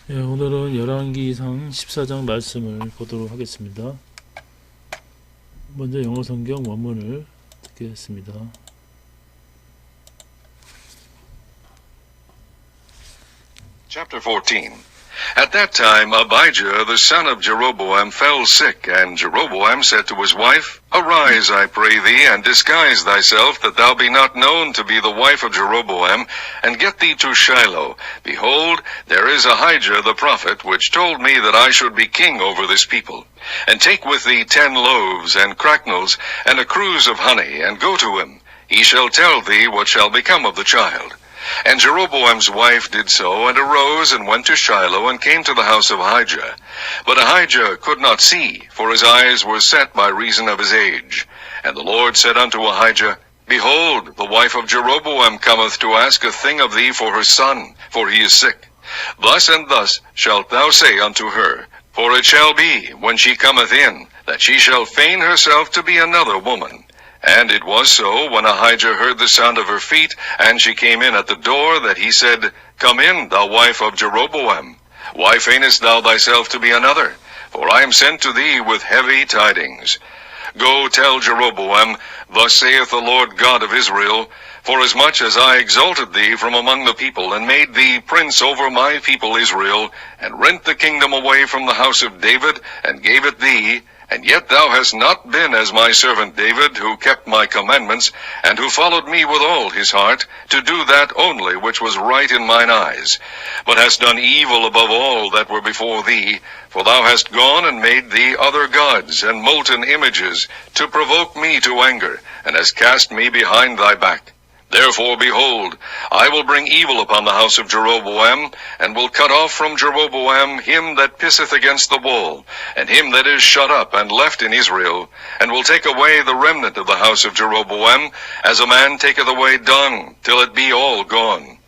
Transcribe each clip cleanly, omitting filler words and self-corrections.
오늘은 열왕기상 14장 말씀을 보도록 하겠습니다. 먼저 영어 성경 원문을 듣겠습니다. Chapter 14. At that time Abijah the son of Jeroboam fell sick, and Jeroboam said to his wife, Arise, I pray thee, and disguise thyself, that thou be not known to be the wife of Jeroboam, and get thee to Shiloh. Behold, there is Ahijah the prophet, which told me that I should be king over this people. And take with thee 10 loaves, and cracknels, and a cruse of honey, and go to him. He shall tell thee what shall become of the child. And Jeroboam's wife did so, and arose, and went to Shiloh, and came to the house of Ahijah. But Ahijah could not see, for his eyes were set by reason of his age. And the Lord said unto Ahijah, Behold, the wife of Jeroboam cometh to ask a thing of thee for her son, for he is sick. Thus and thus shalt thou say unto her, For it shall be, when she cometh in, that she shall feign herself to be another woman. And it was so, when Ahijah heard the sound of her feet, and she came in at the door, that he said, Come in, thou wife of Jeroboam. Why feignest thou thyself to be another? For I am sent to thee with heavy tidings. Go tell Jeroboam, Thus saith the Lord God of Israel, Forasmuch as I exalted thee from among the people, and made thee prince over my people Israel, and rent the kingdom away from the house of David, and gave it thee, and yet thou hast not been as my servant David, who kept my commandments, and who followed me with all his heart, to do that only which was right in mine eyes, but hast done evil above all that were before thee, for thou hast gone and made thee other gods, and molten images, to provoke me to anger, and hast cast me behind thy back. Therefore, behold, I will bring evil upon the house of Jeroboam, and will cut off from Jeroboam him that pisseth against the wall, and him that is shut up and left in Israel, and will take away the remnant of the house of Jeroboam, as a man taketh away dung, till it be all gone.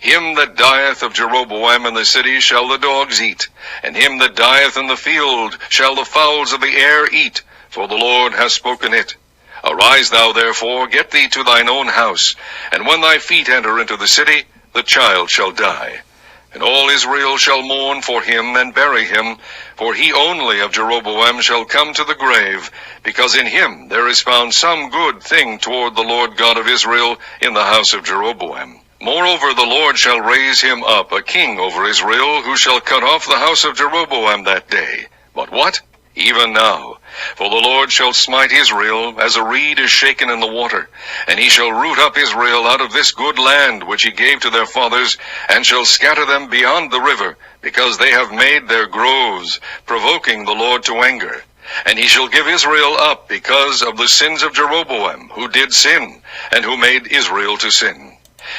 Him that dieth of Jeroboam in the city shall the dogs eat, and him that dieth in the field shall the fowls of the air eat, for the Lord hath spoken it. Arise thou therefore, get thee to thine own house, and when thy feet enter into the city, the child shall die. And all Israel shall mourn for him, and bury him, for he only of Jeroboam shall come to the grave, because in him there is found some good thing toward the Lord God of Israel in the house of Jeroboam. Moreover, the Lord shall raise him up a king over Israel, who shall cut off the house of Jeroboam that day. But what? Even now. For the Lord shall smite Israel, as a reed is shaken in the water, and he shall root up Israel out of this good land which he gave to their fathers, and shall scatter them beyond the river, because they have made their groves, provoking the Lord to anger. And he shall give Israel up because of the sins of Jeroboam, who did sin, and who made Israel to sin.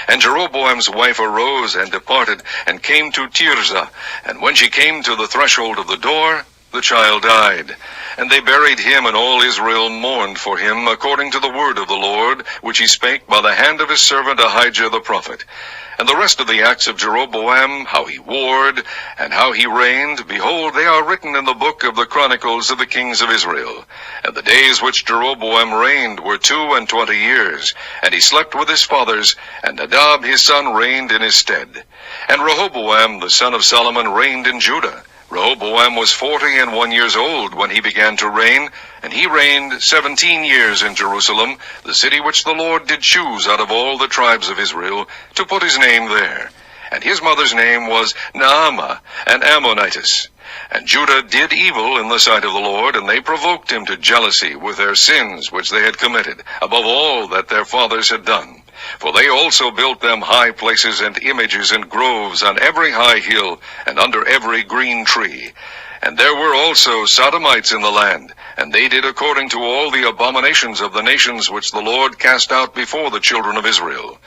And Jeroboam's wife arose and departed, and came to Tirzah, and when she came to the threshold of the door, the child died. And they buried him, and all Israel mourned for him, according to the word of the Lord, which he spake by the hand of his servant Ahijah the prophet. And the rest of the acts of Jeroboam, how he warred, and how he reigned, behold, they are written in the book of the chronicles of the kings of Israel. And the days which Jeroboam reigned were 22 years, and he slept with his fathers, and Nadab his son reigned in his stead. And Rehoboam the son of Solomon reigned in Judah. Rehoboam was 41 years old when he began to reign, and he reigned 17 years in Jerusalem, the city which the Lord did choose out of all the tribes of Israel, to put his name there. And his mother's name was Naamah, an Ammonitess. And Judah did evil in the sight of the Lord, and they provoked him to jealousy with their sins which they had committed, above all that their fathers had done. For they also built them high places and images and groves on every high hill, and under every green tree. And there were also Sodomites in the land, and they did according to all the abominations of the nations which the Lord cast out before the children of Israel.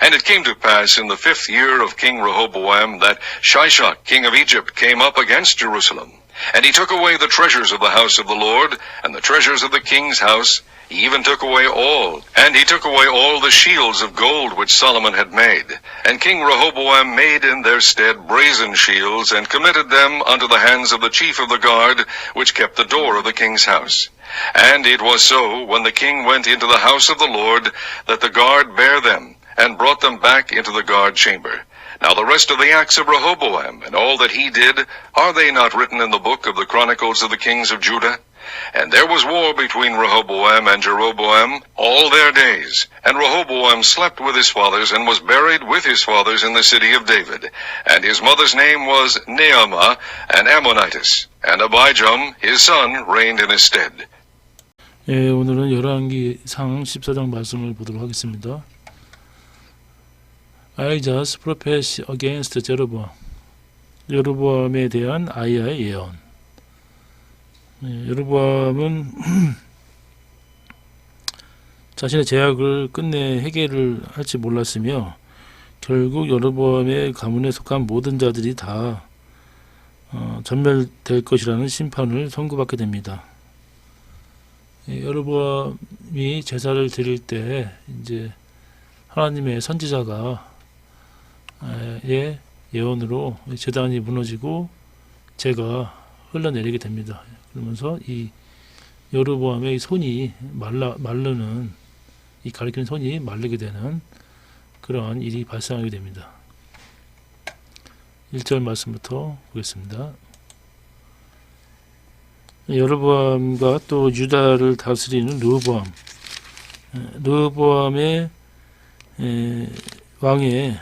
And it came to pass in the 5th year of King Rehoboam, that Shishak king of Egypt came up against Jerusalem. And he took away the treasures of the house of the Lord, and the treasures of the king's house. He even took away all, and he took away all the shields of gold which Solomon had made. And King Rehoboam made in their stead brazen shields, and committed them unto the hands of the chief of the guard, which kept the door of the king's house. And it was so, when the king went into the house of the Lord, that the guard bare them, and brought them back into the guard chamber. Now the rest of the acts of Rehoboam, and all that he did, are they not written in the book of the Chronicles of the kings of Judah? And there was war between Rehoboam and Jeroboam all their days. And Rehoboam slept with his fathers, and was buried with his fathers in the city of David. And his mother's name was Naamah, an Ammonitess. And Abijam, his son, reigned in his stead. 예, 오늘은 열왕기상 14장 말씀을 보도록 하겠습니다. Ahijah's prophecy against Jeroboam. 여로보암에 대한 아이야의 예언. 여로보암은 자신의 죄악을 끝내 해결을 할지 몰랐으며 결국 여로보암의 가문에 속한 모든 자들이 다 전멸될 것이라는 심판을 선고받게 됩니다. 여로보암이 제사를 드릴 때 이제 하나님의 선지자가 예언으로 제단이 무너지고 재가 흘러내리게 됩니다. 그러면서 이 여로보암의 손이 마르는 이 가리키는 손이 마르게 되는 그러한 일이 발생하게 됩니다. 1절 말씀부터 보겠습니다. 여로보암과 또 유다를 다스리는 르호보암의 왕의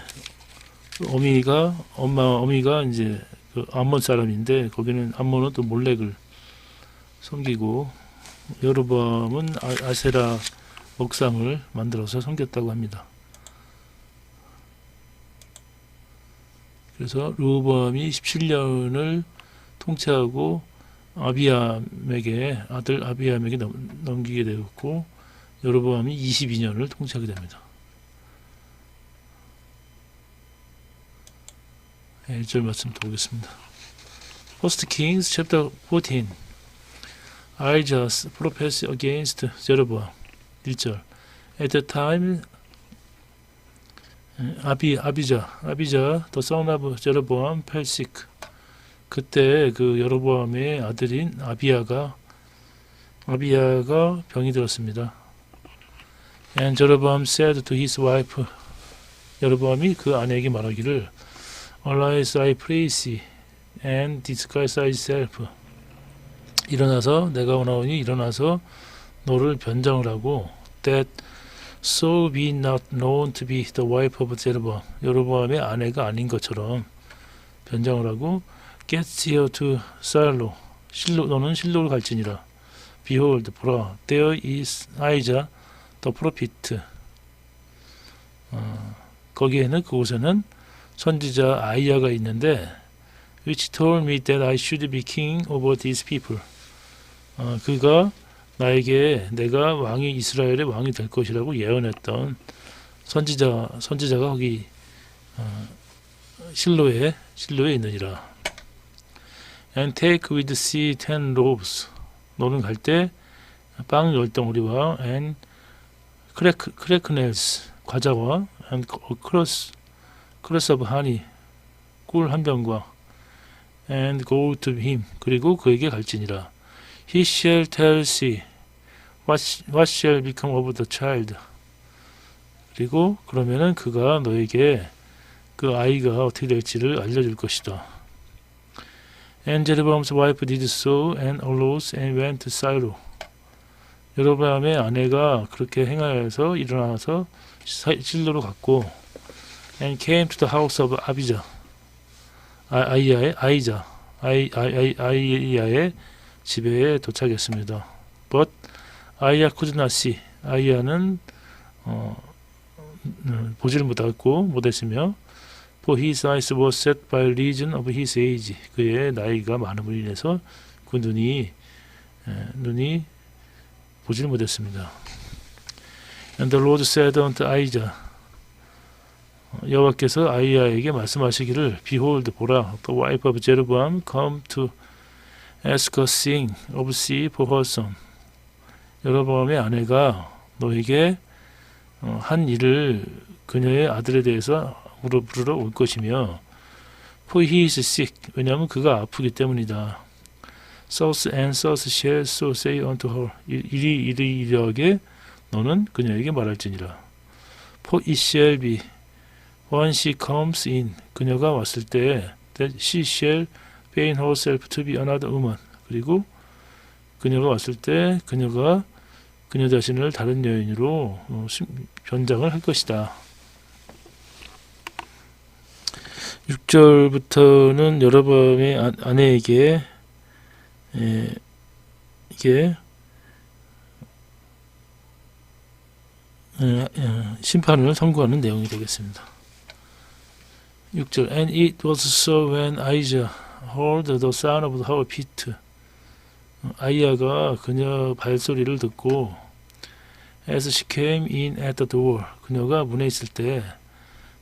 어미가 이제 그 암몬 사람인데 거기는 암몬은 또 몰렉을 섬기고 여로보암은 아세라 목상을 만들어서 섬겼다고 합니다. 그래서 르호보암이 17년을 통치하고 아들 아비암에게 넘기게 되었고 여로보암이 22년을 통치하게 됩니다. 1절 말씀 보겠습니다. First Kings chapter 14. Ahijah's prophecy against Jeroboam. 1절. At the time Abijah, the son of Jeroboam, fell sick. 그때 그 여로보암의 아들인 아비야가 병이 들었습니다. And Jeroboam said to his wife, 여로보암이 그 아내에게 말하기를 Arise, I praise thee, and disguise thyself. 내가 원하오니 일어나서 너를 변장을 하고 that so be not known to be the wife of Jeroboam. 여로보암의 아내가 아닌 것처럼 변장을 하고 get here to Shiloh. 너는 실로를 갈지니라. Behold, 보라, there is Ahijah the prophet. 거기에는 그곳에는 선지자 아이야가 있는데 which told me that I should be king over these people. 그가 나에게 내가 이스라엘의 왕이 될 것이라고 예언했던 선지자가 거기 실로에 있느니라. And take with thee 10 loaves. 너는 갈 때 빵 10덩어리와 and cracknels 과자와 and cross of honey 꿀 한 병과 and go to him 그리고 그에게 갈지니라. He shall tell thee what shall become of the child. 그리고 그러면은 그가 너에게 그 아이가 어떻게 될지를 알려줄 것이다. And Jeroboam's wife did so and arose and went to Shiloh. 여로보암의 아내가 그렇게 행하여서 일어나서 실로로 갔고 and came to the house of Abijah. 아이야의 집에 도착했습니다. But 아이야 could not see. 아이야는 보지를 못했으며 for his eyes were set by reason of his age. 그의 나이가 많음으로 인해서 그 눈이 보지를 못했습니다. And the Lord said unto Ahijah. 여호와께서 아이야에게 말씀하시기를 Behold, 보라, the wife of Jeroboam come to ask a thing of thee for her son. 여로보암의 아내가 너에게 한 일을 그녀의 아들에 대해서 물어보러 올 것이며 for he is sick. 왜냐하면 그가 아프기 때문이다. Thus and thus shall so say unto her. 이리하게 너는 그녀에게 말할지니라. For it shall be When she comes in, 그녀가 왔을 때 that she shall feign herself to be another woman. 그리고 그녀가 왔을 때 그녀가 그녀 자신을 다른 여인으로 변장을 할 것이다. 6절부터는 여로보암의 아내에게 이게 심판을 선고하는 내용이 되겠습니다. 6절 And it was so when Ahijah heard the sound of her feet. 아이야가 그녀 발소리를 듣고 as she came in at the door. 그녀가 문에 있을 때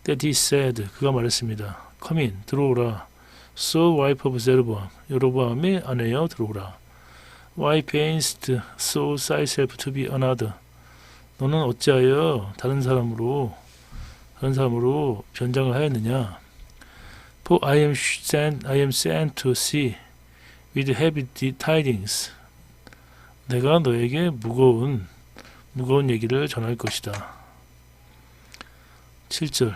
that he said. 그가 말했습니다. Come in. 들어오라. So wife of Jeroboam. 여로보암의 아내여 들어오라. Why painst so thyself to be another. 너는 어찌하여 다른 사람으로 변장을 하였느냐? For I am sent to see with heavy tidings. 내가 너에게 무거운 얘기를 전할 것이다. 7절.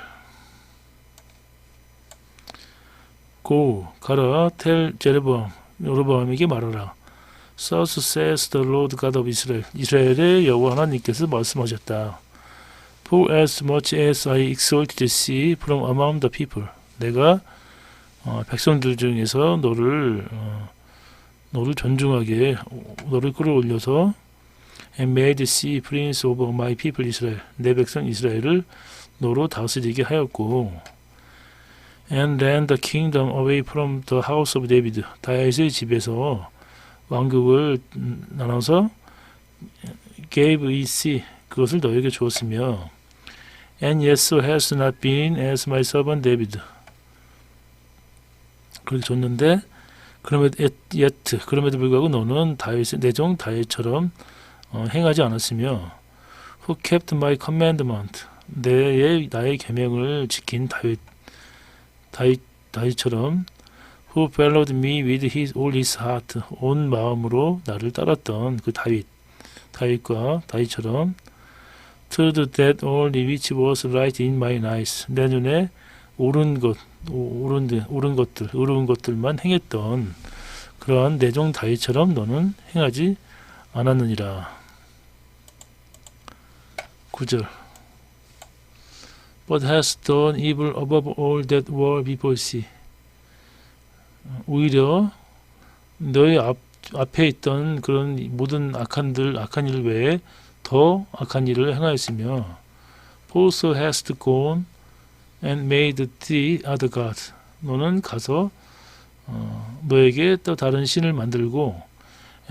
Go, 가라, tell Jeroboam, 여로보암에게 말하라. Thus says the Lord God of Israel. 이스라엘의 여호와 하나님께서 말씀하셨다. For as much as I exalted thee from among the people. 내가 백성들 중에서 너를 존중하게 너를 끌어올려서 and made thee prince over my people Israel. 내 백성 이스라엘을 너로 다스리게 하였고 and ran the kingdom away from the house of David. 다윗의 집에서 왕국을 나눠서 gave it 그것을 너에게 주었으며 and yet so has not been as my servant David. 그렇게 줬는데 그럼에도 불구하고 너는 다윗의 내종 다윗처럼 행하지 않았으며 who kept my commandment. 나의 계명을 지킨 다윗처럼 who followed me with all his heart. 온 마음으로 나를 따랐던 그 다윗처럼 told that only which was right in my eyes. 내 눈에 옳은 것들만 행했던 그러한 내종 다윗처럼 너는 행하지 않았느니라. 9절. But hast done evil above all that were before thee. 오히려 너의 앞에 있던 그런 모든 악한 일 외에 더 악한 일을 행하였으며 also hast gone and made thee other gods. 너는 가서 너에게 또 다른 신을 만들고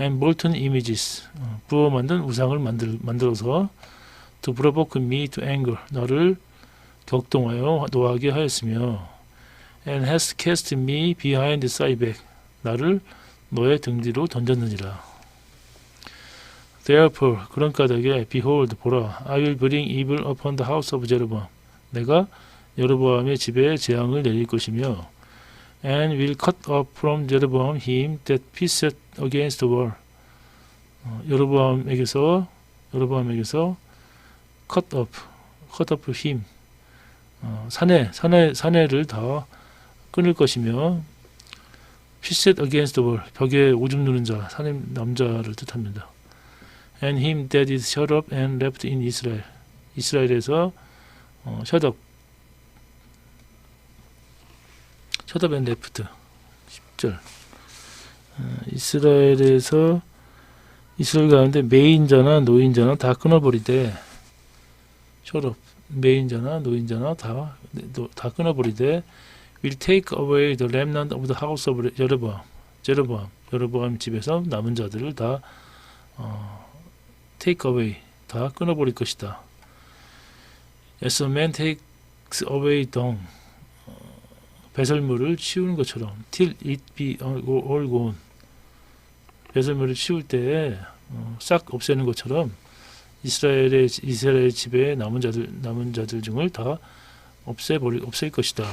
and molten images. 부어 만든 우상을 만들어서 to provoke me to anger. 너를 격동하여 노하게 하였으며 and hast cast me behind thy back. 나를 너의 등 뒤로 던졌느니라. Therefore, 그런 까닭에 behold, 보라, I will bring evil upon the house of Jeroboam. 내가 여로보암의 집에 재앙을 내릴 것이며 and will cut off from Jeroboam him that pisseth against the wall. 여로보암에게서 cut off him. 사내를 다 끊을 것이며 pisseth against the wall. 벽에 오줌 누는 자, 사내 남자를 뜻합니다. and him that is shut up and left in Israel. 이스라엘에서 shut up and left. 10절. 이스라엘 가운데 매인자나 노인자나 다 끊어버리되 shut up. 매인자나 노인자나 다 끊어버리되 will take away the remnant of the house of 여로보암 집에서 남은 자들을 다 take away, 다 끊어버릴 것이다. As a man takes away dung, 배설물을 치우는 것처럼 till it be all gone. 배설물을 치울 때 싹 없애는 것처럼 이스라엘 집에 남은 자들 중을 다 없앨 것이다.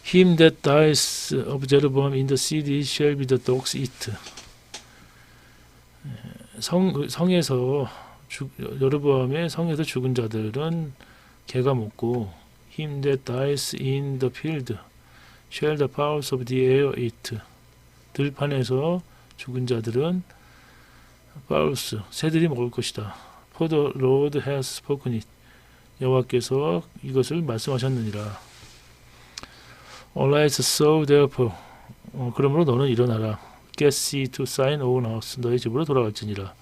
Him that dies of Jeroboam in the city shall be the dogs eat. 여로보암의 성에서 죽은 자들은 개가 먹고 him that dies in the field shall the powers of the air eat. 들판에서 죽은 자들은 powers 새들이 먹을 것이다. For the Lord has spoken it. 여호와께서 이것을 말씀하셨느니라. Arise, so therefore. 그러므로 너는 일어나라. Get thee to thine own house. 너의 집으로 돌아갈지니라.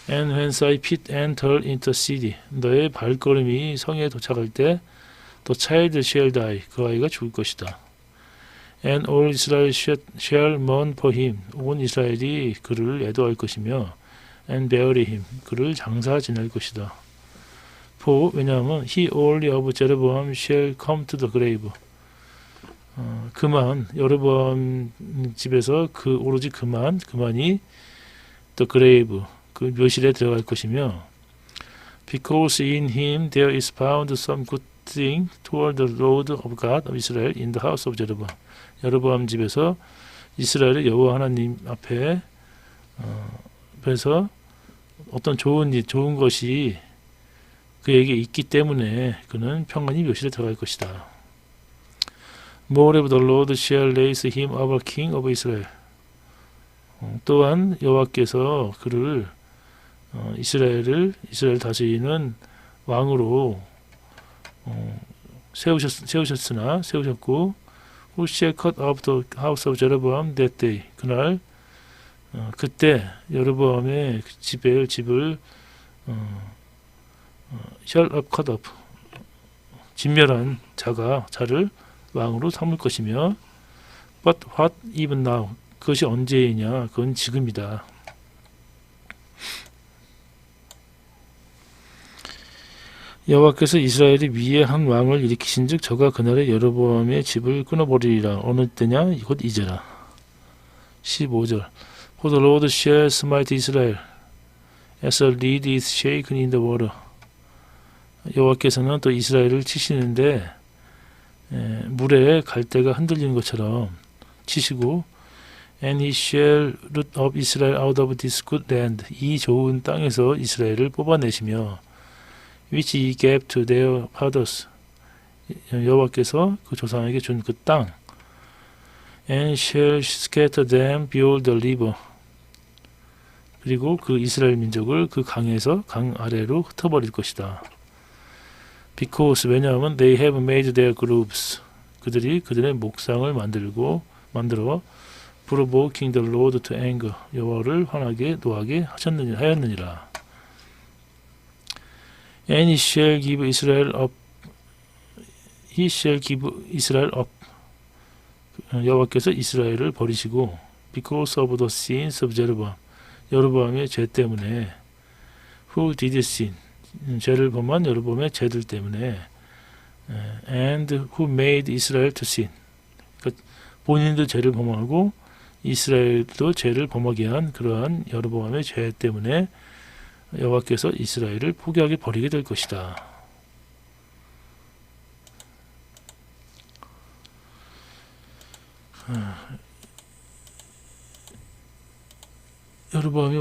And when thy feet enter into the city. 너의 발걸음이 성에 도착할 때 the child shall die. 그 아이가 죽을 것이다. And all Israel shall mourn for him. 온 이스라엘이 그를 애도할 것이며 and bury him. 그를 장사 지낼 것이다. For 왜냐하면 he only of Jeroboam shall come to the grave. 그만 여로보암 집에서 그 오로지 그만이 the grave 그 묘실에 들어갈 것이며 because in him there is found some good thing toward the Lord of God of Israel in the house of Jeroboam. 여로보암 집에서 이스라엘의 여호와 하나님 앞에서 어떤 좋은 것이 그에게 있기 때문에 그는 평안히 묘실에 들어갈 것이다. Moreover, the Lord shall raise him up a king of Israel. 또한 여호와께서 그를 이스라엘 다스리는 왕으로 세우셨고, who shall cut off the house of Jeroboam that day. 그날 그때 여로보암의 집을 shall cut off 진멸한 자를 왕으로 삼을 것이며 but what even now 그것이 언제이냐 그건 지금이다. 여호와께서 이스라엘이 위에 한 왕을 일으키신즉 저가 그날에 여로보암의 집을 끊어버리리라. 어느 때냐 곧 이제라. 15절 For the Lord shall smite Israel as a reed is shaken in the water. 여호와께서는 또 이스라엘을 치시는데 물에 갈대가 흔들리는 것처럼 치시고 And he shall root up Israel out of this good land. 이 좋은 땅에서 이스라엘을 뽑아내시며 which he gave to their fathers. 여호와께서 그 조상에게 준 그 땅. And shall scatter them beyond the river. 그리고 그 이스라엘 민족을 그 강 아래로 흩어버릴 것이다. Because 왜냐하면 they have made their groups. 그들의 목상을 만들어 provoking the Lord to anger. 여호와를 노하게 하였느니라. And he shall give Israel up. He shall give Israel up. 여호와께서 이스라엘을 버리시고 because of the sins of Jeroboam. 여로보암의 죄 때문에 who did sin. 죄를 범한 여로보암의 죄들 때문에 and who made Israel to sin. 그러니까 본인도 죄를 범하고 이스라엘도 죄를 범하게 한 그러한 여로보암의 죄 때문에 여호와께서 이스라엘을 포기하게 버리게 될 것이다. 여로보암이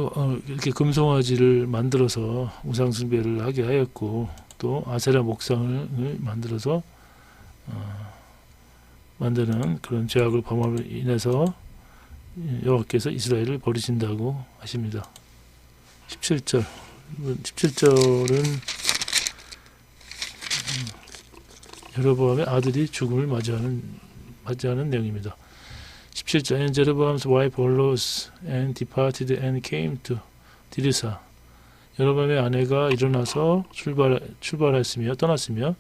이렇게 금송아지를 만들어서 우상숭배를 하게 하였고 또 아세라 목상을 만들어서 만드는 그런 죄악을 범함으로 인해서 여호와께서 이스라엘을 버리신다고 하십니다. 17절은 여로보암의 아들이 죽음을 맞이하는 내용입니다. 17절 And Jeroboam's wife arose and departed and came to 디르사. 여로보암의 아내가 일어나서 출발했으며 떠났으며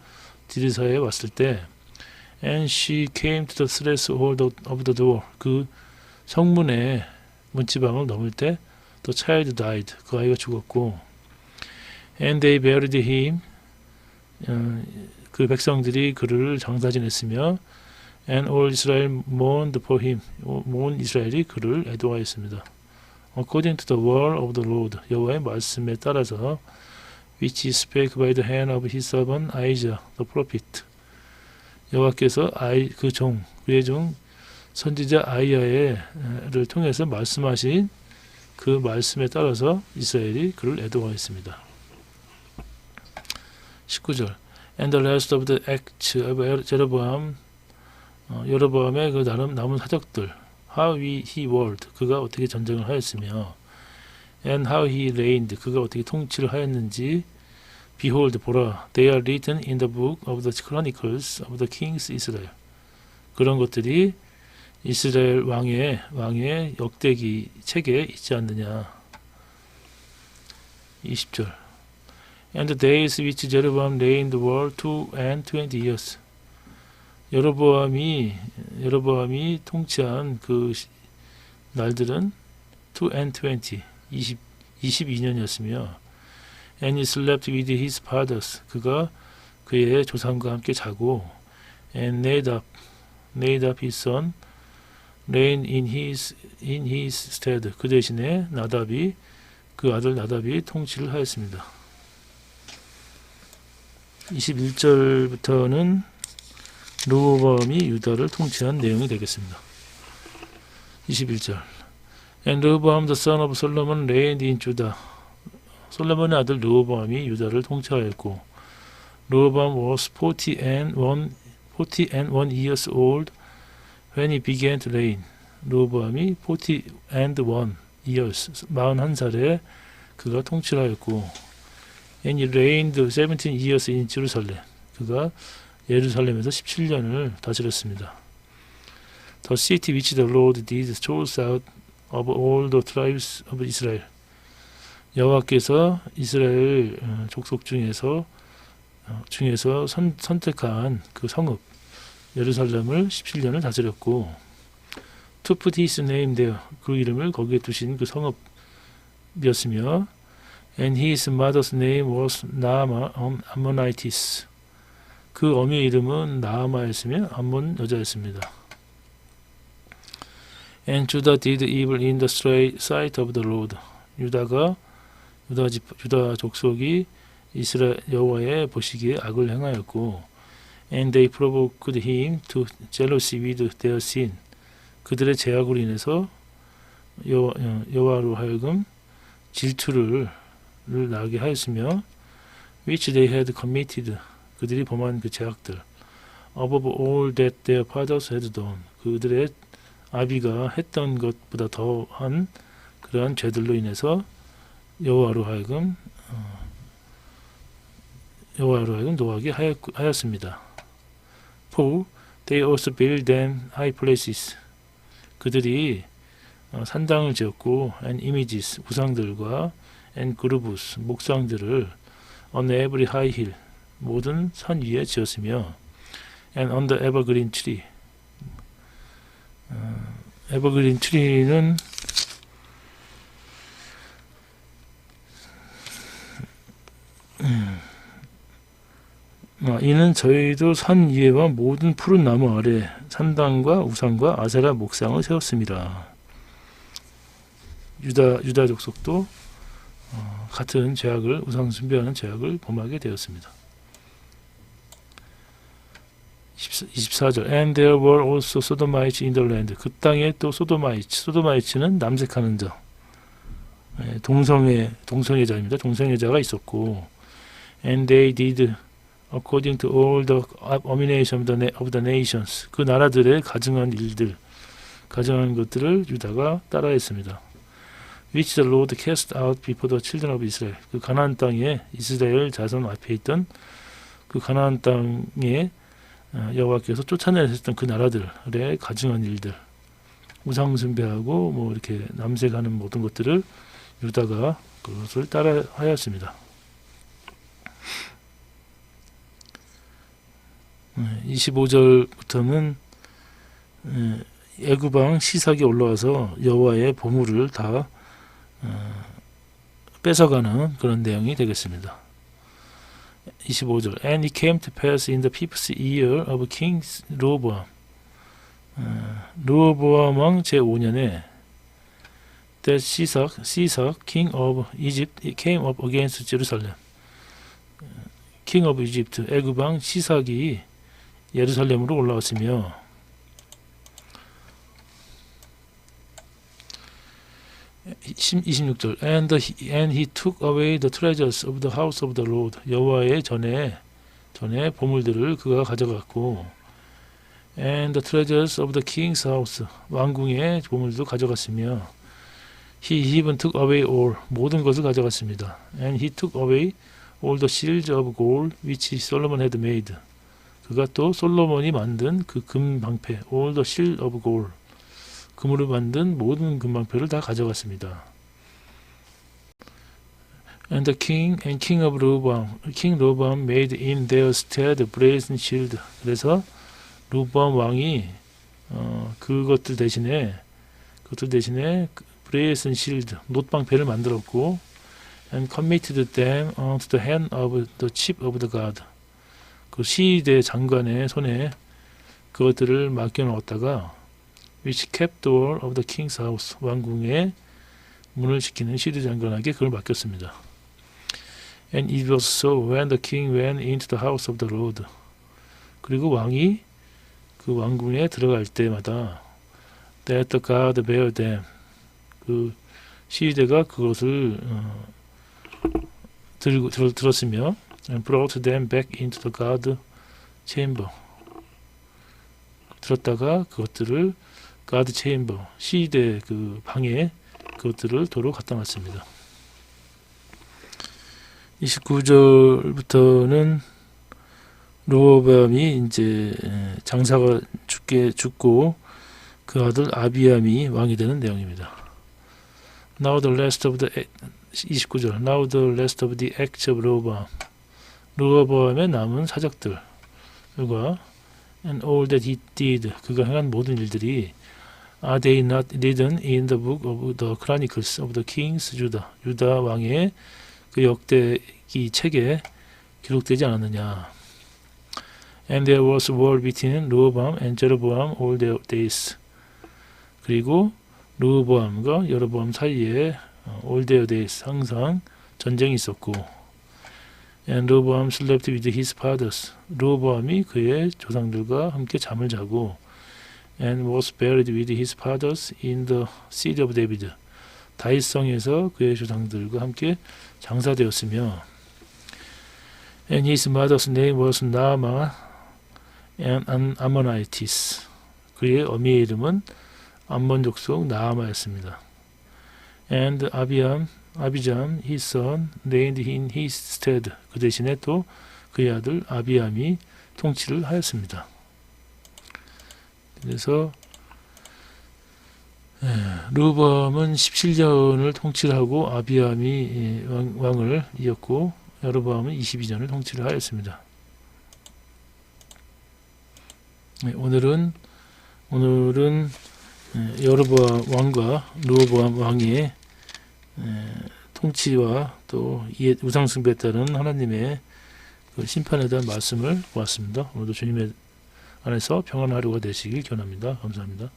디르사에 왔을 때 And she came to the threshold of the door. 그 성문의 문지방을 넘을 때 The child died. 그 아이가 죽었고 And they buried him. 그 백성들이 그를 장사 지냈으며 And all Israel mourned for him. 온 이스라엘이 그를 애도하였습니다. According to the word of the Lord. 여호와의 말씀에 따라서 which he spake by the hand of his servant Isaiah the prophet. 여호와께서 그의 종 선지자 아이야를 통해서 말씀하신 그 말씀에 따라서 이스라엘이 그를 애도하였습니다. 19절 And the rest of the acts of 제로보암, 여로보암의 그 남은 사적들, how he warred, 그가 어떻게 전쟁을 하였으며, and how he reigned, 그가 어떻게 통치를 하였는지, behold, 보라, they are written in the book of the chronicles of the kings Israel. 그런 것들이 이스라엘 왕의 역대기 책에 있지 않느냐. 20절. And the days which Jeroboam reigned were 220 years. 여로보암이 통치한 그 날들은 220, 22년이었으며, and he slept with his fathers. 그가 그의 조상과 함께 자고, and Nadab his son reigned in his stead. 그 대신에 그 아들 나답이 통치를 하였습니다. 21절부터는 르호보암이 유다를 통치한 내용이 되겠습니다. 21절. And Rehoboam the son of Solomon reigned in Judah. 솔로몬의 아들 르호보암이 유다를 통치하였고, Rehoboam was 40 and 1 years old when he began to reign. 르호보암이 40 and 1 years, 41살에 그가 통치를 하였고, and he reigned 17 years in Jerusalem. 그가 예루살렘에서 17년을 다스렸습니다. The city which the Lord did choose out of all the tribes of Israel. 여호와께서 이스라엘 족속 중에서 선택한 그 성읍 예루살렘을 17년을 다스렸고, to put his name there, 그 이름을 거기에 두신 그 성읍이었으며, and his mother's name was Naamah Ammonitis. 그 어미의 이름은 나아마였으며 암몬 여자였습니다. And Judah did evil in the sight of the Lord. 유다 족속이 이스라엘 여호와의 보시기에 악을 행하였고, and they provoked him to jealousy with their sin. 그들의 죄악으로 인해서 여호와로 하여금 질투를 나게 하였으며, which they had committed, 그들이 범한 그 죄악들, above all that their fathers had done, 그들의 아비가 했던 것보다 더한 그러한 죄들로 인해서 여호와로 하여금 노하게 하였습니다. For they also built them high places. 그들이 산당을 지었고, and images, 우상들과, and groves, 목상들을 on every high hill, 모든 산 위에 지었으며, and on the evergreen tree. 에버그린 트리는 이는 저희도 산 위에와 모든 푸른 나무 아래 산당과 우상과 아세라 목상을 세웠습니다. 유다 족속도 같은 죄악을, 우상 숭배하는 죄악을 범하게 되었습니다. 24절. And there were also Sodomites in the land. 그 땅에 또 소도마이츠는 남색하는 자, 동성애자입니다. 동성애자가 있었고, and they did according to all the abomination of the nations. 그 나라들의 가증한 것들을 유다가 따라했습니다. Which the Lord cast out before the children of Israel. 그 가나안 땅에 이스라엘 자손 앞에 있던 그 가나안 땅에 여호와께서 쫓아내셨던 그 나라들의 가증한 일들, 우상 숭배하고 뭐 이렇게 남색하는 모든 것들을 유다가 그것을 따라하였습니다. 25절부터는 애굽왕 시삭이 올라와서 여호와의 보물을 다 뺏어가는 그런 내용이 되겠습니다. 25절. And it came to pass in the 5th year of King Rehoboam. 르호보암 왕 제5년에 that Shishak, king of Egypt, came up against Jerusalem. king of Egypt, 애굽 왕 시삭이 예루살렘으로 올라왔으며, (26) 26절. And he took away the treasures of the house of the Lord. 여호와의 전에 전에 보물들을 그가 가져갔고, and the treasures of the king's house, 왕궁의 보물도 가져갔으며, he even took away all, 모든 것을 가져갔습니다. and he took away all the shields of gold which Solomon had made. 그가 또 솔로몬이 만든 그 금 방패, all the shield of gold, 금으로 만든 모든 금 방패를 다 가져갔습니다. And the king and king of King Rehoboam made in their stead brazen shield. 그래서 르호보암 왕이 그것들 대신에 brazen shield, 놋방패를 만들었고, and committed them unto the hand of the chief of the guard. 그 시대 장관의 손에 그것들을 맡겨놓았다가 which kept door of the king's house, 왕궁의 문을 지키는 시대 장관에게 그걸 맡겼습니다. And it was so when the king went into the house of the Lord. 그리고 왕이 그 왕궁에 들어갈 때마다 that the guard bear them, 그 시위대가 그것을 들었으며 and brought them back into the guard chamber. 들었다가 그것들을 guard chamber, 시위대 그 방에 그것들을 도로 갖다 놨습니다. 29절부터는 르호보암이 이제 장사가 죽고 그 아들 아비암이 왕이 되는 내용입니다. Now the rest of the 29절. Now the rest of the acts of Rehoboam. 르호보암의 남은 사적들과 and all that he did. 그가 행한 모든 일들이 Are they not written in the book of the Chronicles of the Kings Judah? 유다 왕의 그 역대기 책에 기록되지 않았느냐? And there was war between Rehoboam and Jeroboam all their days. 그리고 르호보암과 여로보암 사이에 all their days, 항상 전쟁이 있었고, and Rehoboam slept with his fathers. 르호보암이 그의 조상들과 함께 잠을 자고, and was buried with his fathers in the city of David. 다윗성에서 그의 조상들과 함께 장사되었으며, and his mother's name was Naamah and an Ammonitess. 그의 어미의 이름은 암몬 족속 나아마였습니다. And Abijam, his son, reigned in his stead. 그 대신에 또 그의 아들 아비암이 통치를 하였습니다. 그래서 르호보암은 17년을 통치를 하고 아비암이 왕을 이었고 여로보암은 22년을 통치를 하였습니다. 오늘은 여로보암 왕과 르호보암 왕의 통치와 또 우상 숭배에 따른 하나님의 그 심판에 대한 말씀을 보았습니다. 오늘도 주님의 안에서 평안한 하루가 되시길 기원합니다. 감사합니다.